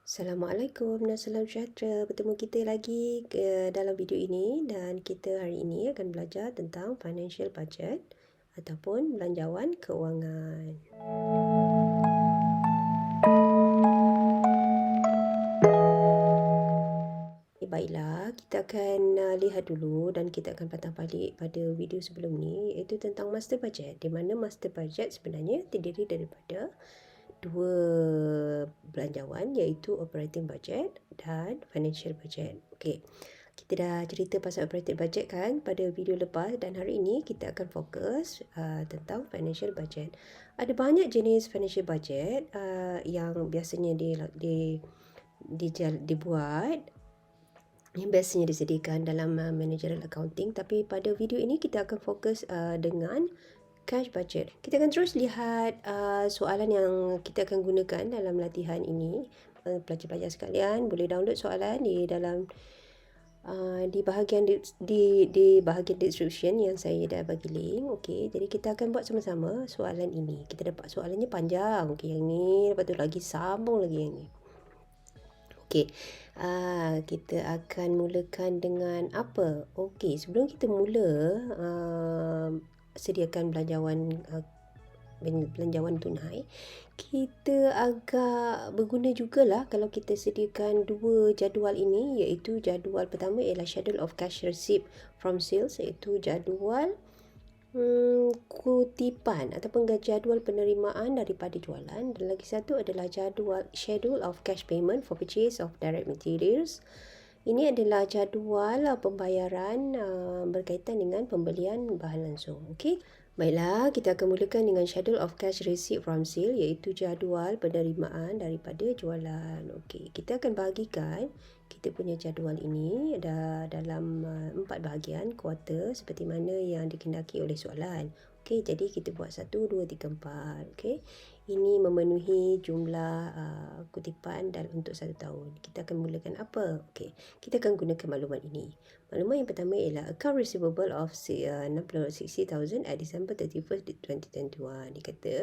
Assalamualaikum dan salam sejahtera. Bertemu kita lagi dalam video ini dan kita hari ini akan belajar tentang financial budget ataupun belanjawan keuangan. Baiklah, kita akan lihat dulu dan kita akan patah balik pada video sebelum ni, iaitu tentang master budget, di mana master budget sebenarnya terdiri daripada dua belanjawan, iaitu operating budget dan financial budget. Okey, kita dah cerita pasal operating budget kan pada video lepas, dan hari ini kita akan fokus tentang financial budget. Ada banyak jenis financial budget yang biasanya dibuat, yang biasanya disediakan dalam managerial accounting, tapi pada video ini kita akan fokus dengan cash budget. Kita akan terus lihat soalan yang kita akan gunakan dalam latihan ini. Pelajar-pelajar sekalian boleh download soalan di dalam di bahagian di bahagian description yang saya dah bagi link. Okey, jadi kita akan buat sama-sama soalan ini. Kita dapat soalannya panjang. Okey, yang ni lepas tu lagi sambung lagi yang ni. Okey, kita akan mulakan dengan apa? Okey, sebelum kita mula sediakan belanjawan tunai, kita agak berguna jugalah kalau kita sediakan dua jadual ini, iaitu jadual pertama ialah schedule of cash receipt from sales, iaitu jadual kutipan ataupun jadual penerimaan daripada jualan, dan lagi satu adalah schedule of cash payment for purchase of direct materials. Ini adalah jadual pembayaran berkaitan dengan pembelian bahan langsung. Okey, baiklah, kita akan mulakan dengan schedule of cash receipt from sale, iaitu jadual penerimaan daripada jualan. Okey, kita akan bahagikan kita punya jadual ini dalam 4 bahagian kuarter seperti mana yang dikehendaki oleh soalan. Okey, jadi kita buat 1, 2, 3, 4. Okey, ini memenuhi jumlah kutipan untuk 1 tahun. Kita akan mulakan apa? Okey, kita akan gunakan maklumat ini. Maklumat yang pertama ialah account receivable of 60,000 at December 31st 2021. Dia kata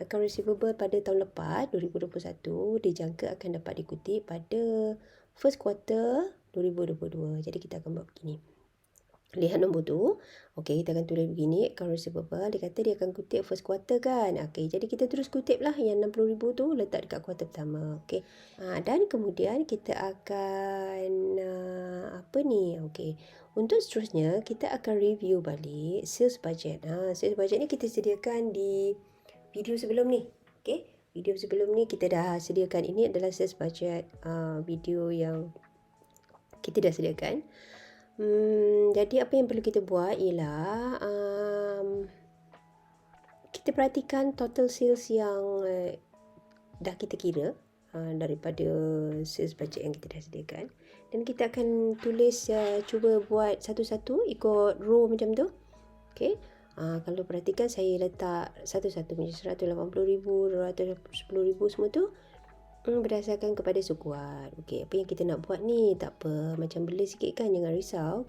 account receivable pada tahun lepas 2021 dijangka akan dapat dikutip pada first quarter 2022. Jadi kita akan buat begini. Lihat nombor tu. Okey, kita akan tulis begini, account receivable. Dia kata dia akan kutip first quarter kan. Okey, jadi kita terus kutip lah yang 60,000 tu, letak dekat kuarter pertama. Okey, dan kemudian kita akan apa ni? Okey, untuk seterusnya kita akan review balik sales budget. Sales budget ni kita sediakan di video sebelum ni. Okey, video sebelum ni kita dah sediakan. Ini adalah sales budget video yang kita dah sediakan. Jadi apa yang perlu kita buat ialah kita perhatikan total sales yang dah kita kira daripada sales budget yang kita dah sediakan, dan kita akan tulis, cuba buat satu-satu ikut row macam tu. Okey, kalau perhatikan saya letak satu-satu macam 180,000, 210,000 semua tu berdasarkan kepada sukuan. Okey, apa yang kita nak buat ni tak apa, macam bela sikit kan, jangan risau.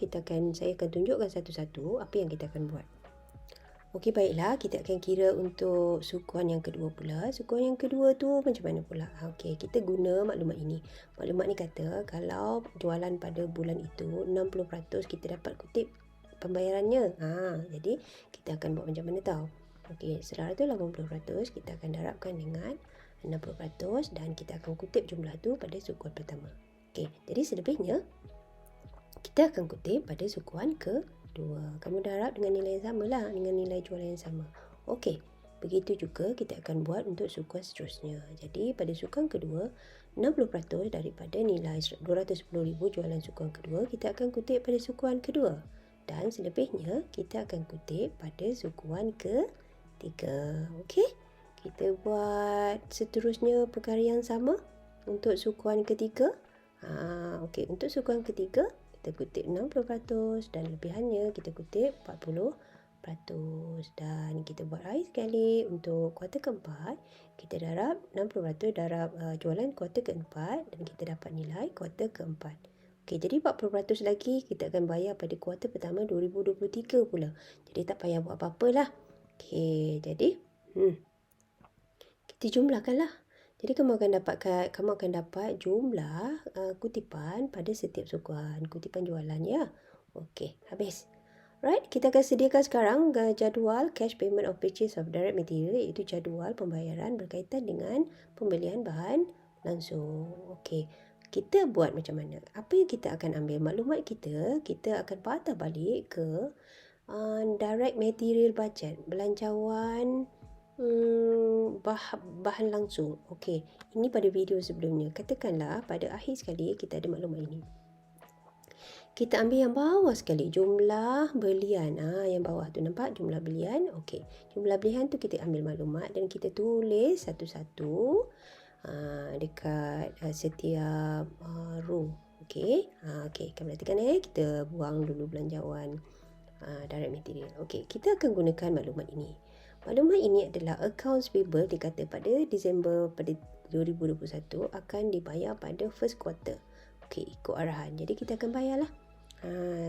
Saya akan tunjukkan satu-satu apa yang kita akan buat. Okey, baiklah, kita akan kira untuk sukuan yang kedua pula. Sukuan yang kedua tu macam mana pula? Okey, kita guna maklumat ini. Maklumat ni kata kalau jualan pada bulan itu 60% kita dapat kutip pembayarannya. Jadi kita akan buat macam mana tahu? Okey, 180% kita akan darabkan dengan 60% dan kita akan kutip jumlah tu pada sukuan pertama. Okey, jadi selebihnya kita akan kutip pada sukuan kedua. Kamu darab dengan nilai yang sama lah, dengan nilai jualan yang sama. Okey, begitu juga kita akan buat untuk sukuan seterusnya. Jadi pada sukuan kedua, 60% daripada nilai 210,000 jualan sukuan kedua kita akan kutip pada sukuan kedua, dan selebihnya kita akan kutip pada sukuan ketiga. Okey, kita buat seterusnya perkara yang sama untuk sukuan ketiga. Okey, untuk sukuan ketiga kita kutip 60% dan lebihannya kita kutip 40%. Dan kita buat lagi sekali untuk kuarter keempat, kita darab 60% darab jualan kuarter keempat dan kita dapat nilai kuarter keempat. Okey, jadi 40% lagi kita akan bayar pada kuarter pertama 2023 pula. Jadi tak payah buat apa-apa lah. Okey, jadi kita jumlahkanlah. Jadi kamu akan dapat jumlah kutipan pada setiap sukuan, kutipan jualan ya. Okey, habis. Right, kita akan sediakan sekarang jadual cash payment of purchase of direct material, iaitu jadual pembayaran berkaitan dengan pembelian bahan langsung. Okey, kita buat macam mana? Apa yang kita akan ambil? Maklumat kita akan patah balik ke direct material budget, belanjawan bahan langsung. Okey, ini pada video sebelumnya. Katakanlah pada akhir sekali kita ada maklumat ini. Kita ambil yang bawah sekali, jumlah belian. Yang bawah tu nampak jumlah belian. Okey, jumlah belian tu kita ambil maklumat dan kita tulis satu-satu dekat setiap row. Okey. Okey, kamu perhatikan kita buang dulu belanjawan direct material. Okey, kita akan gunakan maklumat ini. Maklumat ini adalah accounts payable dikata pada Disember pada 2021 akan dibayar pada first quarter. Okey, ikut arahan. Jadi kita akan bayarlah.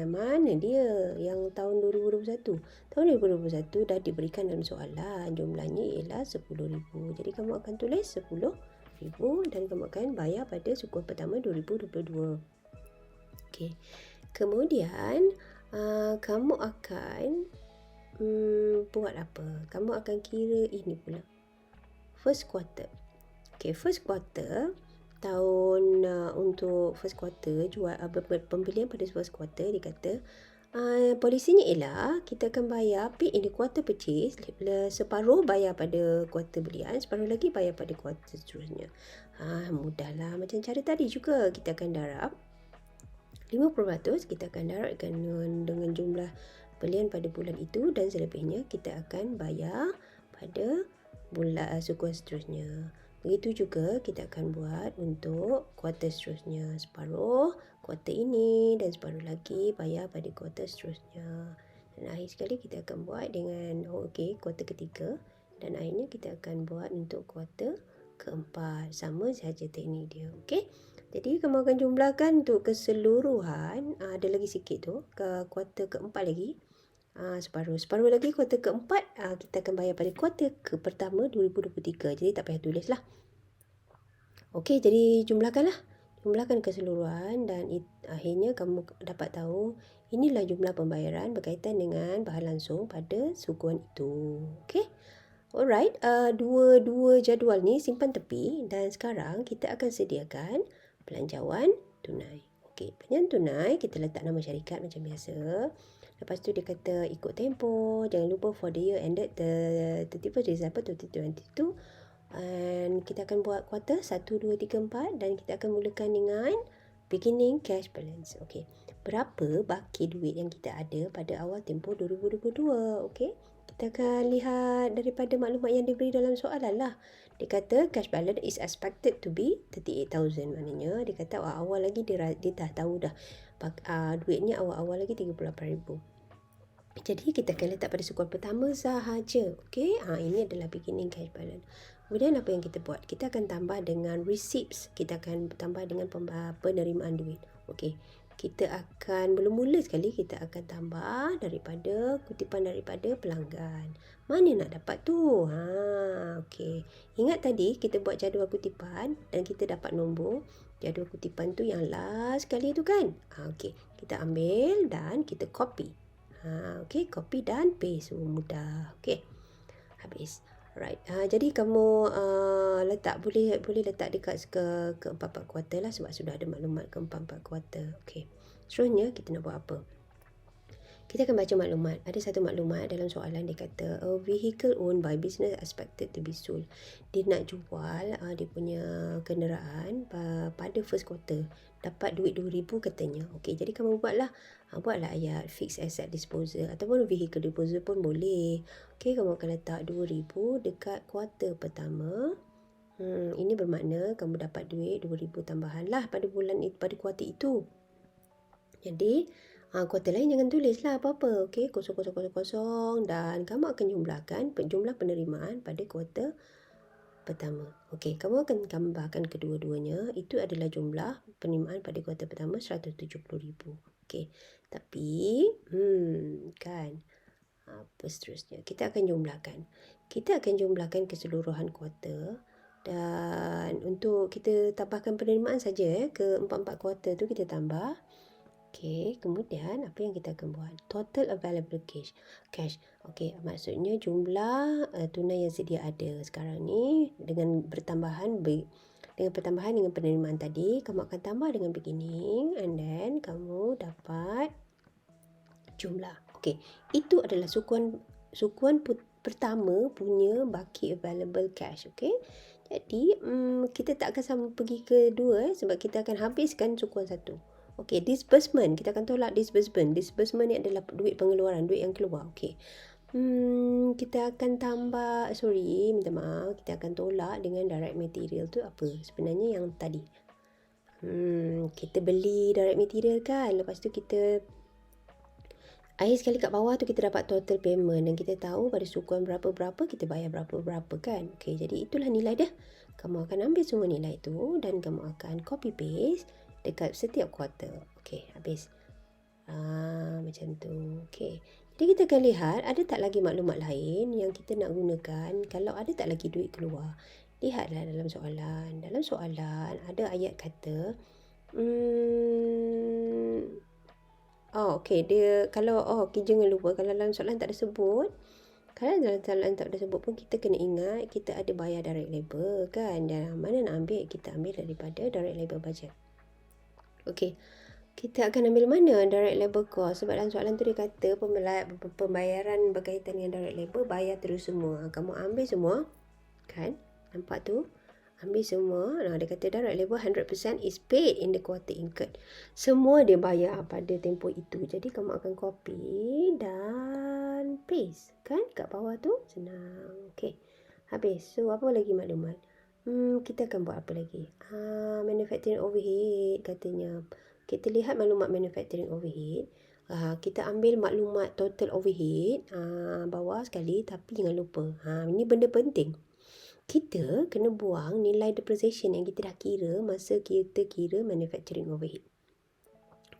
Mana dia yang tahun 2021? Tahun 2021 dah diberikan dalam soalan. Jumlahnya ialah 10,000. Jadi kamu akan tulis 10,000 dan kamu akan bayar pada sukuan pertama 2022. Okey. Kemudian kamu akan buat apa? Kamu akan kira ini pula. First quarter. Okay, first quarter tahun untuk first quarter jual pembelian pada first quarter dia kata polisinya ialah kita akan bayar pay in the quarter purchase, separuh bayar pada kuarter belian, separuh lagi bayar pada kuarter seterusnya. Mudahlah macam cara tadi juga. Kita akan darab 50%, kita akan darabkan dengan jumlah belian pada bulan itu dan selebihnya kita akan bayar pada bulan sukuan seterusnya. Begitu juga kita akan buat untuk kuarter seterusnya. Separuh kuarter ini dan separuh lagi bayar pada kuarter seterusnya. Dan akhir sekali kita akan buat dengan kuarter ketiga dan akhirnya kita akan buat untuk kuarter keempat. Sama sahaja teknik dia. Okey. Jadi kamu akan jumlahkan untuk keseluruhan. Ada lagi sikit tu. Ke kuarter keempat lagi. Separuh lagi kuarter keempat kita akan bayar pada kuarter pertama 2023. Jadi tak payah tulis lah. Okey, jadi jumlahkan keseluruhan dan akhirnya kamu dapat tahu inilah jumlah pembayaran berkaitan dengan bahan langsung pada sukuan itu. Okey. Alright, dua jadual ni simpan tepi dan sekarang kita akan sediakan belanjawan tunai. Okey, belanjawan tunai kita letak nama syarikat macam biasa. Lepas tu dia kata ikut tempoh, jangan lupa for the year ended 31st December 2022. And kita akan buat kuarter 1, 2, 3, 4 dan kita akan mulakan dengan beginning cash balance. Okey, berapa baki duit yang kita ada pada awal tempoh 2022. Okey, kita akan lihat daripada maklumat yang diberi dalam soalan lah. Dia kata cash balance is expected to be 38,000. Maknanya dia kata awal lagi dia dah tahu dah duitnya awal-awal lagi 38,000. Jadi kita akan letak pada sukuan pertama sahaja. Okey, ini adalah beginning cash balance. Kemudian apa yang kita buat? Kita akan tambah dengan receipts. Kita akan tambah dengan penerimaan duit. Okey, kita akan mula sekali kita akan tambah daripada kutipan daripada pelanggan. Mana nak dapat tu? Okey. Ingat tadi kita buat jadual kutipan dan kita dapat nombor jadual kutipan tu yang last sekali tu kan? Okey, kita ambil dan kita copy. Okey, copy dan paste. Mudah. Okey. Habis. Alright. Jadi kamu letak boleh letak dekat ke-4 kuarter lah sebab sudah ada maklumat ke-4 kuarter. Okey. Seterusnya kita nak buat apa? Kita akan baca maklumat. Ada satu maklumat dalam soalan dia kata a vehicle owned by business expected to be sold. Dia nak jual dia punya kenderaan pada first quarter. Dapat duit 2,000 katanya. Okey, jadi kamu buatlah ayat fixed asset disposal ataupun vehicle disposal pun boleh. Okey, kamu akan letak 2,000 dekat kuarter pertama. Ini bermakna kamu dapat duit 2,000 tambahan lah pada kuarter itu. Jadi kuarter lain jangan tulislah apa-apa. Okey, 0000 dan kamu akan jumlahkan jumlah penerimaan pada kuarter pertama. Okey, kamu akan tambahkan kedua-duanya. Itu adalah jumlah penerimaan pada kuarter pertama 170,000. Okey. Tapi kan apa seterusnya? Kita akan jumlahkan keseluruhan kuarter Dan untuk kita tambahkan penerimaan saja ke 4-4 kuartal tu kita tambah. Okey, kemudian apa yang kita akan buat? Total available cash. Okey, maksudnya jumlah tunai yang sedia ada sekarang ni dengan pertambahan dengan penerimaan tadi, kamu akan tambah dengan beginning and then kamu dapat jumlah. Okey, itu adalah sukuan pertama punya baki available cash. Okey. Jadi kita tak akan pergi ke dua sebab kita akan habiskan sukuan satu. Okey, disbursement. Kita akan tolak disbursement. Disbursement ni adalah duit pengeluaran, duit yang keluar. Okey. Kita akan minta maaf. Kita akan tolak dengan direct material tu apa? Sebenarnya yang tadi. Kita beli direct material kan. Lepas tu kita akhir sekali kat bawah tu kita dapat total payment dan kita tahu pada sukuan berapa-berapa kita bayar berapa-berapa kan. Okey, jadi itulah nilai dia. Kamu akan ambil semua nilai tu dan kamu akan copy paste dekat setiap kuartal. Okey, habis. Macam tu. Okey. Jadi kita akan lihat ada tak lagi maklumat lain yang kita nak gunakan. Kalau ada tak lagi duit keluar. Lihatlah dalam soalan. Dalam soalan ada ayat kata okey, dia kalau jangan lupa kalau dalam soalan tak ada sebut. Kalau dalam soalan tak ada sebut pun kita kena ingat kita ada bayar direct labor kan. Dan mana nak ambil? Kita ambil daripada direct labor budget. Okey. Kita akan ambil mana direct labor cost? Sebab dalam soalan tu dia kata pembayaran berkaitan dengan direct labor bayar terus semua. Kamu ambil semua kan? Nampak tu? Ambil semua. Dia kata direct labor 100% is paid in the quarter incurred. Semua dia bayar pada tempoh itu. Jadi kamu akan copy dan paste kan kat bawah tu. Senang. Okey. Habis. So apa lagi maklumat? Kita akan buat apa lagi? Manufacturing overhead katanya. Kita lihat maklumat manufacturing overhead. Kita ambil maklumat total overhead bawah sekali tapi jangan lupa. Ini benda penting. Kita kena buang nilai depreciation yang kita dah kira masa kita kira manufacturing overhead.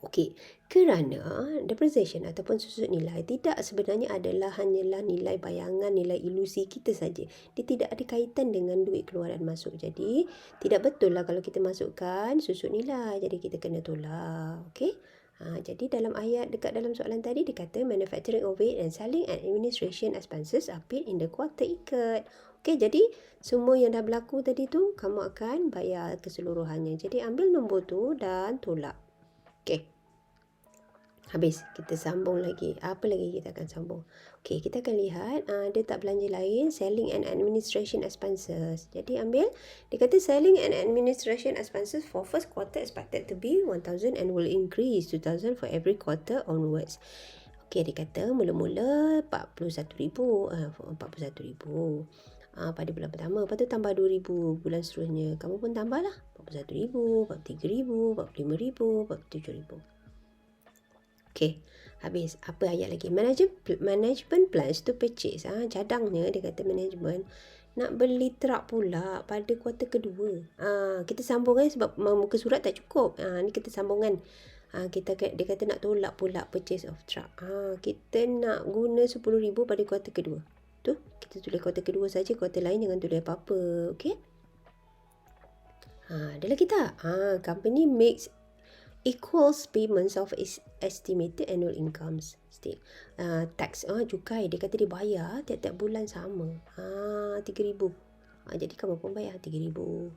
Okey, kerana depreciation ataupun susut nilai tidak sebenarnya hanyalah nilai bayangan, nilai ilusi kita saja. Dia tidak ada kaitan dengan duit keluar dan masuk. Jadi, tidak betul lah kalau kita masukkan susut nilai. Jadi, kita kena tolak. Okey? Jadi, dalam ayat dekat dalam soalan tadi, dia kata manufacturing overhead and selling and administration expenses are paid in the quarter incurred. Okey, jadi semua yang dah berlaku tadi tu, kamu akan bayar keseluruhannya. Jadi, ambil nombor tu dan tolak. Okey. Habis. Kita sambung lagi. Apa lagi kita akan sambung? Okey, kita akan lihat dia tak belanja lain. Selling and administration expenses. Jadi ambil. Dia kata selling and administration expenses for first quarter expected to be 1,000 and will increase 2,000 for every quarter onwards. Okey, dia kata mula-mula 41,000. 41,000. Pada bulan pertama. Lepas tu tambah 2,000 bulan seterusnya. Kamu pun tambahlah. 41,000, 43,000, 45,000, 47,000. Okey, habis. Apa ayat lagi? Management plans to purchase. Cadangnya dia kata management nak beli truck pula pada kuartal kedua. Kita sambung sebab muka surat tak cukup. Ni kita sambungan. Dia kata nak tolak pula purchase of truck. Kita nak guna 10,000 pada kuartal kedua. Tu, kita tulis kuartal kedua saja, kuartal lain jangan tulis apa-apa. Okey? Ada lagi tak? Company makes equals payments of estimated annual incomes. Tax, cukai. Dia kata dia bayar tiap-tiap bulan sama. 3,000. Jadi kamu pun bayar 3,000.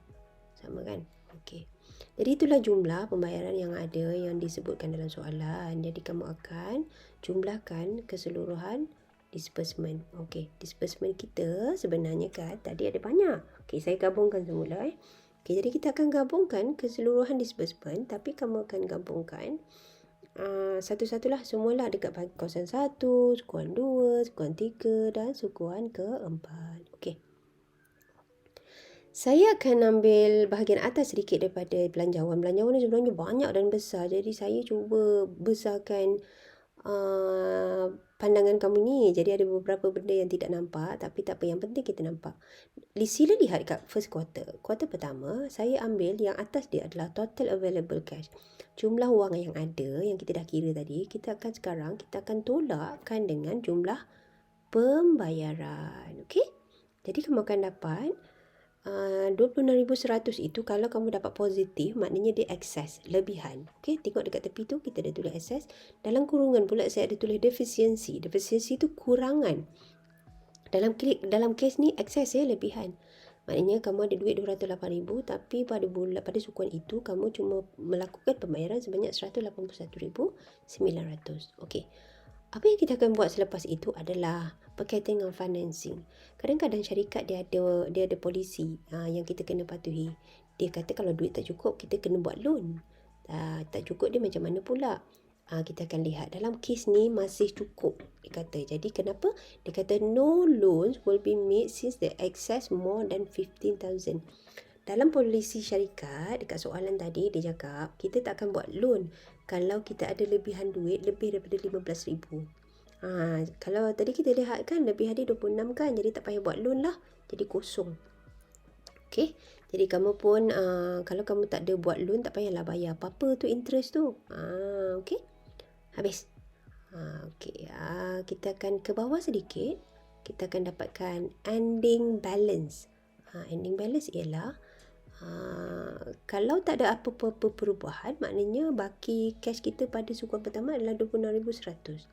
Sama kan? Okey. Jadi itulah jumlah pembayaran yang ada yang disebutkan dalam soalan. Jadi kamu akan jumlahkan keseluruhan disbursement. Okey, disbursement kita sebenarnya kan tadi ada banyak. Okey, saya gabungkan semula. Okey, jadi kita akan gabungkan keseluruhan disbursement tapi kamu akan gabungkan satu-satulah semualah dekat kawasan 1, sukuan 2, sukuan 3 dan sukuan keempat. Okey. Saya akan ambil bahagian atas sedikit daripada belanjawan. Belanjawan ni sebenarnya banyak dan besar. Jadi saya cuba besarkan pandangan kamu ni. Jadi ada beberapa benda yang tidak nampak. Tapi tak apa, yang penting kita nampak. Sila lihat kat first quarter. Quarter pertama, saya ambil yang atas dia adalah total available cash. Jumlah wang yang ada, yang kita dah kira tadi. Kita akan tolakkan dengan jumlah pembayaran. Okey? Jadi kamu akan dapat 26,100 itu kalau kamu dapat positif, maknanya dia excess, lebihan. Okey, tengok dekat tepi tu kita ada tulis excess. Dalam kurungan pula saya ada tulis deficiency. Deficiency tu kurangan. Dalam kes ni excess ya, lebihan. Maknanya kamu ada duit 208,000 tapi pada sukuan itu kamu cuma melakukan pembayaran sebanyak 181,900. Okey. Apa yang kita akan buat selepas itu adalah berkaitan dengan financing. Kadang-kadang syarikat dia ada polisi yang kita kena patuhi. Dia kata kalau duit tak cukup, kita kena buat loan. Tak cukup dia macam mana pula? Kita akan lihat dalam kes ni masih cukup, dia kata. Jadi kenapa? Dia kata no loans will be made since the excess more than 15,000. Dalam polisi syarikat, dekat soalan tadi dia cakap, kita tak akan buat loan kalau kita ada lebihan duit lebih daripada 15,000. Kalau tadi kita lihat kan, lebihan dia 26 kan, jadi tak payah buat loan lah. Jadi kosong. Okey, jadi kamu pun kalau kamu tak ada buat loan, tak payahlah bayar apa-apa tu interest tu. Okey, habis. Okey, kita akan ke bawah sedikit. Kita akan dapatkan ending balance. Ending balance ialah kalau tak ada apa-apa perubahan, maknanya baki cash kita pada sukuan pertama adalah 26,100.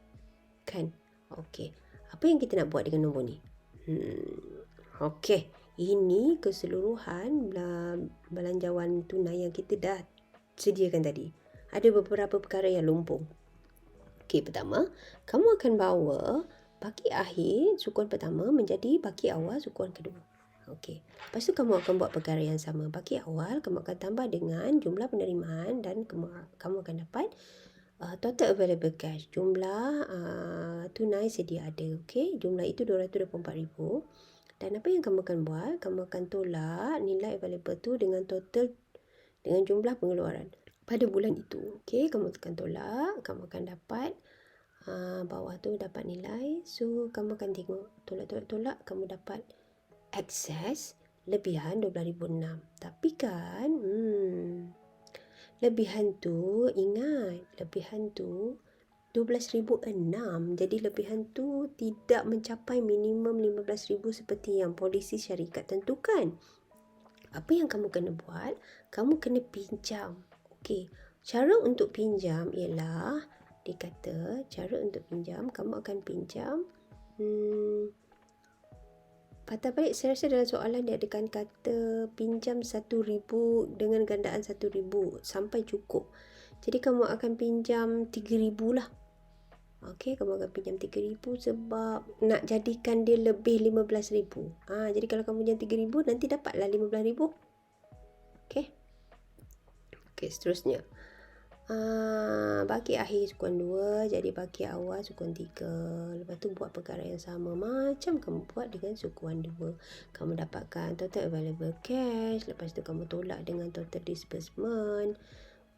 Kan? Okey. Apa yang kita nak buat dengan nombor ni? Okey. Ini keseluruhan belanjawan tunai yang kita dah sediakan tadi. Ada beberapa perkara yang lumpur. Okey, pertama, kamu akan bawa baki akhir sukuan pertama menjadi baki awal sukuan kedua. Okey. Lepas tu kamu akan buat perkara yang sama. Baki awal kamu akan tambah dengan jumlah penerimaan dan kamu akan dapat total available cash. Jumlah tunai sedia ada. Okey. Jumlah itu 224,000. Dan apa yang kamu akan buat? Kamu akan tolak nilai available tu dengan total, dengan jumlah pengeluaran pada bulan itu. Okey. Kamu akan tolak. Kamu akan dapat bawah tu dapat nilai. So kamu akan tengok tolak. Kamu dapat excess lebihan 12,006. Tapi kan lebihan tu, ingat, lebihan tu 12,006. Jadi lebihan tu tidak mencapai minimum 15,000 seperti yang polisi syarikat tentukan. Apa yang kamu kena buat? Kamu kena pinjam. Okey. Cara untuk pinjam ialah, dia kata cara untuk pinjam, kamu akan pinjam patah balik, saya rasa dalam soalan dia ada kata pinjam 1,000 dengan gandaan 1,000 sampai cukup. Jadi kamu akan pinjam 3,000 lah. Okey, kamu akan pinjam 3,000 sebab nak jadikan dia lebih 15,000. Jadi kalau kamu pinjam 3,000 nanti dapatlah 15,000. Okey. Okey, seterusnya. Baki akhir sukuan 2 jadi baki awal sukuan 3. Lepas tu buat perkara yang sama macam kamu buat dengan sukuan 2. Kamu dapatkan total available cash. Lepas tu kamu tolak dengan total disbursement.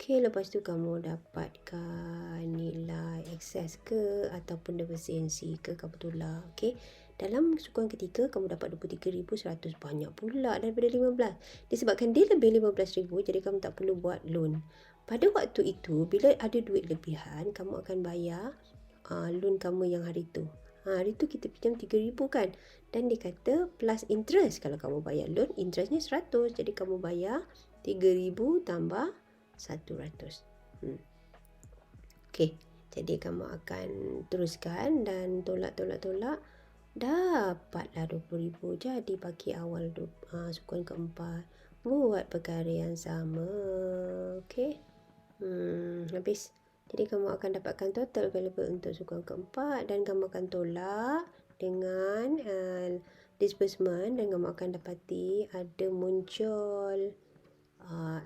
Okey, lepas tu kamu dapatkan nilai excess ke ataupun deficiency ke, kamu tolak. Okey. Dalam sukuan ketiga kamu dapat 23,100. Banyak pula daripada 15. Disebabkan dia lebih 15,000 jadi kamu tak perlu buat loan. Pada waktu itu, bila ada duit lebihan, kamu akan bayar loan kamu yang hari tu. Hari tu kita pinjam 3,000 kan. Dan dia kata plus interest. Kalau kamu bayar loan, interestnya 100. Jadi kamu bayar 3,000 tambah 100. Okey. Jadi kamu akan teruskan dan tolak. Dapatlah 20,000. Jadi bagi awal sukuan keempat. Buat perkara yang sama. Okey. Habis. Jadi kamu akan dapatkan total available untuk sukuan keempat dan kamu akan tolak dengan disbursement dan kamu akan dapati ada muncul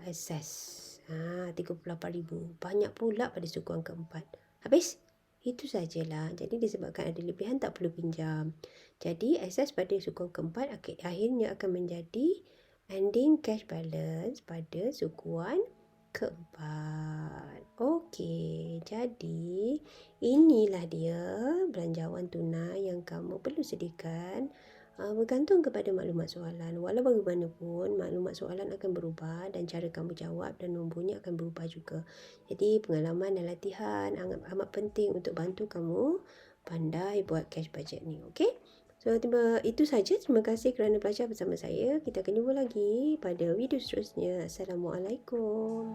excess 38,000. Banyak pula pada sukuan keempat. Habis. Itu sajalah. Jadi disebabkan ada lebihan tak perlu pinjam. Jadi excess pada sukuan keempat akhirnya akan menjadi ending cash balance pada sukuan keempat. Okey, jadi inilah dia belanjawan tunai yang kamu perlu sediakan bergantung kepada maklumat soalan. Walau bagaimanapun, maklumat soalan akan berubah dan cara kamu jawab dan nombornya akan berubah juga. Jadi pengalaman dan latihan amat penting untuk bantu kamu pandai buat cash budget ni. Okey? So, itu saja. Terima kasih kerana belajar bersama saya. Kita akan jumpa lagi pada video seterusnya. Assalamualaikum.